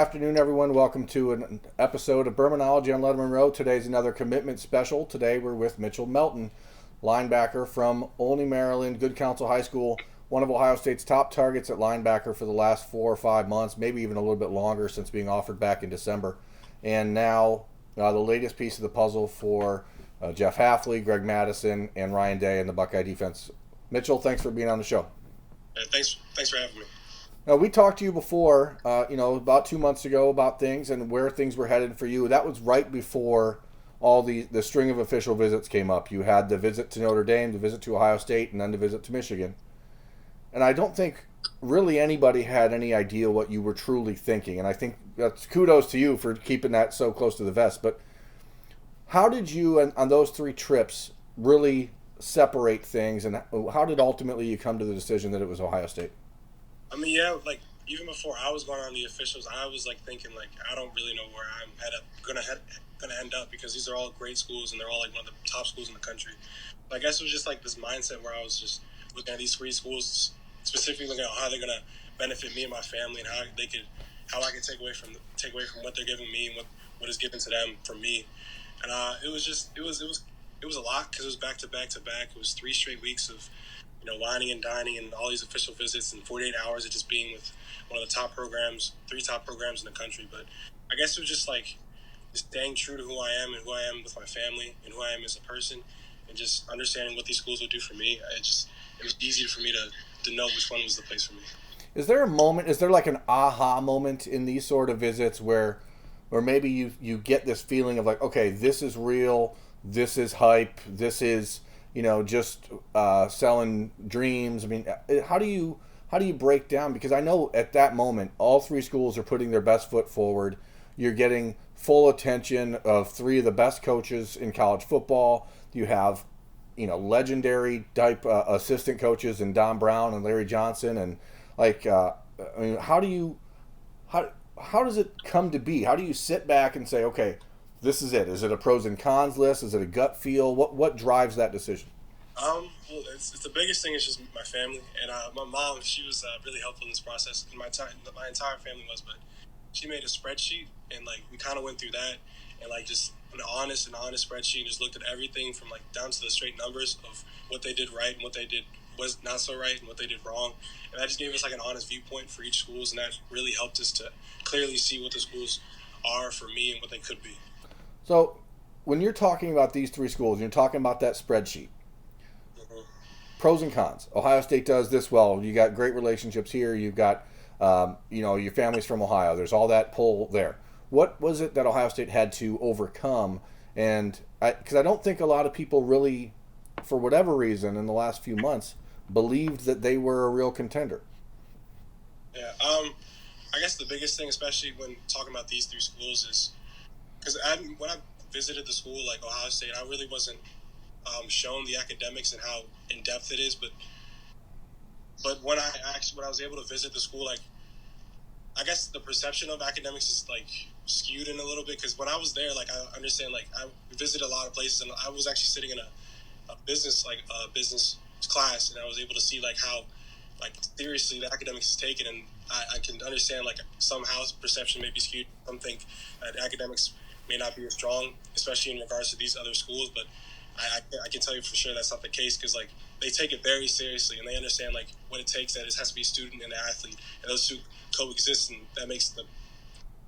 afternoon, everyone. Welcome to an episode of Bermanology on Lettermen Row. Today's another commitment special. Today we're with Mitchell Melton, linebacker from Olney, Maryland, Good Counsel High School, one of Ohio State's top targets at linebacker for the last 4 or 5 months, maybe even a little bit longer since being offered back in December. And now the latest piece of the puzzle for Jeff Hafley, Greg Madison, and Ryan Day in the Buckeye defense. Mitchell, thanks for being on the show. Thanks for having me. Now, we talked to you before, about 2 months ago about things and where things were headed for you. That was right before all the string of official visits came up. You had the visit to Notre Dame, the visit to Ohio State, and then the visit to Michigan. And I don't think really anybody had any idea what you were truly thinking. And I think that's kudos to you for keeping that so close to the vest. But how did you, on those 3 trips, really separate things? And how did ultimately you come to the decision that it was Ohio State? I mean, yeah, like even before I was going on the officials, I was like thinking like I don't really know where I'm gonna end up because these are all great schools and they're all like one of the top schools in the country. But I guess it was just like this mindset where I was just looking at these 3 schools, specifically looking at how they're gonna benefit me and my family and how I can take away from what they're giving me and what is given to them from me. And it was a lot because it was back to back to back. It was 3 straight weeks of whining and dining and all these official visits and 48 hours of just being with one of the top programs, 3 top programs in the country. But I guess it was just like just staying true to who I am and who I am with my family and who I am as a person and just understanding what these schools will do for me. It was easier for me to know which one was the place for me. Is there a moment, is there like an aha moment in these sort of visits where maybe you get this feeling of like, okay, this is real, this is hype, this is just selling dreams? I mean, how do you break down? Because I know at that moment, all 3 schools are putting their best foot forward. You're getting full attention of 3 of the best coaches in college football. You have, legendary type assistant coaches in Don Brown and Larry Johnson. And how does it come to be? How do you sit back and say, okay, this is it? Is it a pros and cons list? Is it a gut feel? What drives that decision? Well, it's the biggest thing is just my family and my mom. She was really helpful in this process, and my entire family was. But she made a spreadsheet, and like we kind of went through that, and like just an honest spreadsheet, and just looked at everything from like down to the straight numbers of what they did right and what they did was not so right and what they did wrong, and that just gave us like an honest viewpoint for each schools, and that really helped us to clearly see what the schools are for me and what they could be. So, when you're talking about these 3 schools, you're talking about that spreadsheet. Mm-hmm. Pros and cons. Ohio State does this well. You got great relationships here. You've got, your family's from Ohio. There's all that pull there. What was it that Ohio State had to overcome? And because I don't think a lot of people really, for whatever reason, in the last few months, believed that they were a real contender. Yeah. I guess the biggest thing, especially when talking about these 3 schools, is because when I visited the school, like Ohio State, I really wasn't shown the academics and how in depth it is. But when I was able to visit the school, like I guess the perception of academics is like skewed in a little bit. Because when I was there, like I understand, like I visited a lot of places, and I was actually sitting in a business class, and I was able to see like how like seriously the academics is taken, and I can understand like somehow perception may be skewed. Some think that academics may not be as strong, especially in regards to these other schools, but I can tell you for sure that's not the case because like they take it very seriously and they understand like what it takes, that it has to be a student and an athlete, and those 2 coexist, and that makes the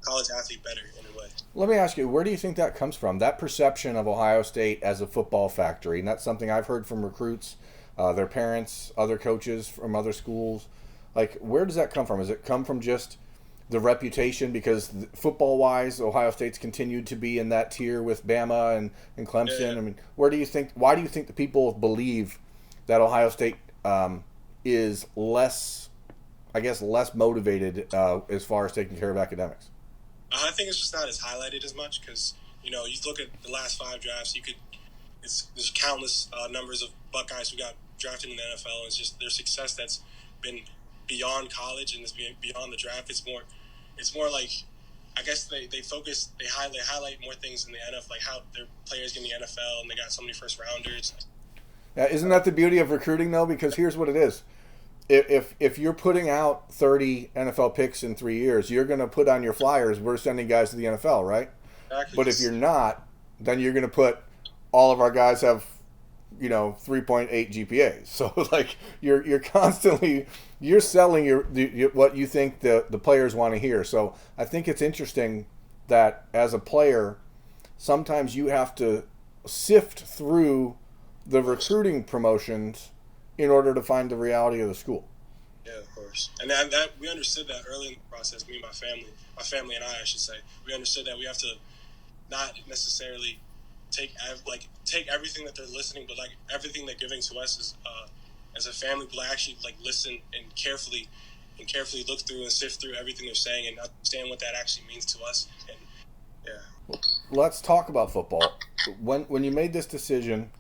college athlete better in a way. Let me ask you, where do you think that comes from? That perception of Ohio State as a football factory, and that's something I've heard from recruits, their parents, other coaches from other schools. Like, where does that come from? Does it come from just the reputation? Because football-wise, Ohio State's continued to be in that tier with Bama and Clemson. Yeah. I mean, why do you think the people believe that Ohio State is less motivated as far as taking care of academics? I think it's just not as highlighted as much because, you look at the last 5 drafts, there's countless numbers of Buckeyes who got drafted in the NFL, and it's just their success that's been beyond college and is beyond the draft. It's more like, I guess they highlight more things in the NFL, like how their players get in the NFL and they got so many first rounders. Yeah, isn't that the beauty of recruiting though? Because here's what it is. if you're putting out 30 NFL picks in 3 years, you're going to put on your flyers, we're sending guys to the NFL, right? Exactly. But if you're not, then you're going to put all of our guys have 3.8 GPAs. So like you're constantly you're selling what you think the players want to hear. So I think it's interesting that as a player, sometimes you have to sift through the recruiting promotions in order to find the reality of the school. Yeah, of course. And that we understood that early in the process. Me and my family and I should say, we understood that we have to not necessarily take everything that they're listening, but like everything they're giving to us as a family, but actually like listen and carefully look through and sift through everything they're saying and understand what that actually means to us. And yeah. Let's talk about football. When you made this decision,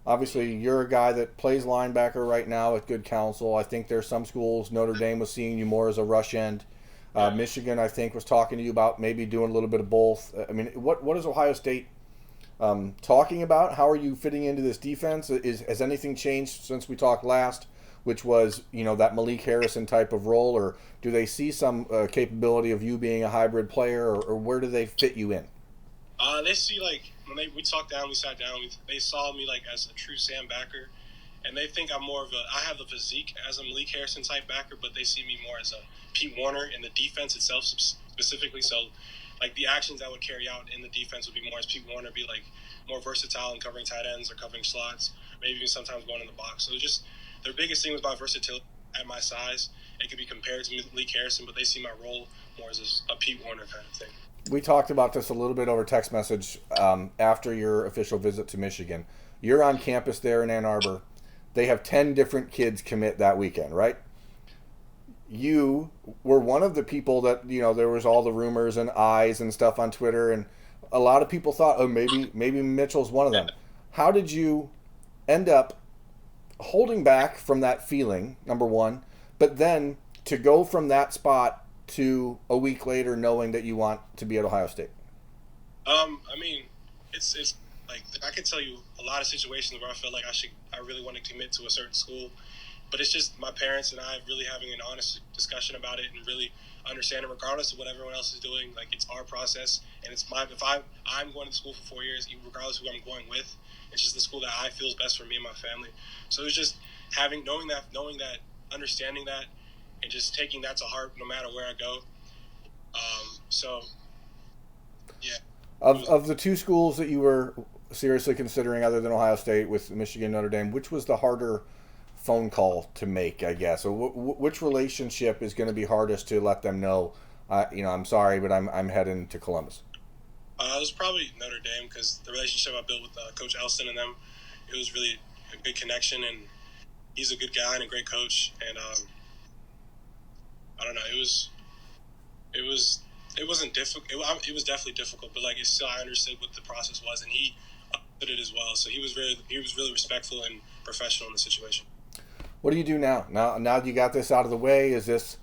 obviously you're a guy that plays linebacker right now at Good Counsel. I think there's some schools, Notre Dame was seeing you more as a rush end. Michigan, I think, was talking to you about maybe doing a little bit of both. I mean, what is Ohio State talking about? How are you fitting into this defense? Has anything changed since we talked last, which was that Malik Harrison type of role, or do they see some capability of you being a hybrid player, or where do they fit you in? They see like when we sat down, they saw me like as a true Sam backer, and they think I'm more of I have the physique as a Malik Harrison type backer, but they see me more as a Pete Warner in the defense itself specifically. So like the actions that would carry out in the defense would be more as Pete Warner, be like more versatile in covering tight ends or covering slots, maybe even sometimes going in the box. So just their biggest thing was about versatility at my size. It could be compared to Malik Harrison, but they see my role more as a Pete Warner kind of thing. We talked about this a little bit over text message after your official visit to Michigan. You're on campus there in Ann Arbor. They have 10 different kids commit that weekend, right? You were one of the people that, there was all the rumors and eyes and stuff on Twitter, and a lot of people thought, oh, maybe Mitchell's one of them. How did you end up holding back from that feeling, number one, but then to go from that spot to a week later knowing that you want to be at Ohio State? I mean, it's like I could tell you a lot of situations where I felt like I really want to commit to a certain school, but it's just my parents and I really having an honest discussion about it and really understanding, regardless of what everyone else is doing, like it's our process and it's if I'm going to school for 4 years, regardless of who I'm going with, it's just the school that I feel is best for me and my family. So it's just knowing that, understanding that, and just taking that to heart no matter where I go. So, yeah. Of the two schools that you were seriously considering other than Ohio State with Michigan, Notre Dame, which was the harder phone call to make, I guess? Or which relationship is going to be hardest to let them know, I'm sorry, but I'm heading to Columbus? It was probably Notre Dame because the relationship I built with Coach Elston and them, it was really a good connection, and he's a good guy and a great coach. And I don't know, it wasn't difficult. It was definitely difficult, but like it's still, I understood what the process was, and he understood it as well. So he was really respectful and professional in the situation. What do you do now? Now that you got this out of the way, is this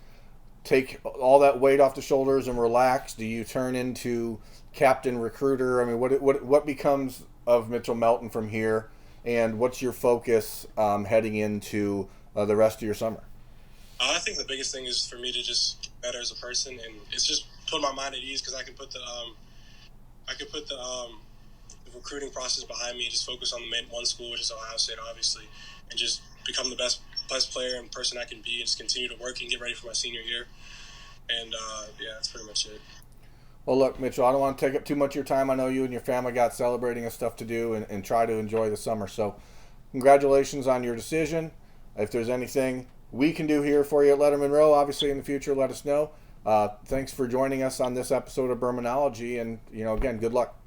take all that weight off the shoulders and relax? Do you turn into captain recruiter? I mean, what becomes of Mitchell Melton from here, and what's your focus heading into the rest of your summer? I think the biggest thing is for me to just get better as a person, and it's just put my mind at ease because I can put the recruiting process behind me and just focus on the main one school, which is Ohio State, obviously, and just become the best player and person I can be, and just continue to work and get ready for my senior year. And yeah, that's pretty much it. Well, look, Mitchell, I don't want to take up too much of your time. I know you and your family got celebrating and stuff to do, and try to enjoy the summer. So congratulations on your decision. If there's anything we can do here for you at Lettermen Row, obviously in the future, let us know. Thanks for joining us on this episode of Bermanology, and again, good luck.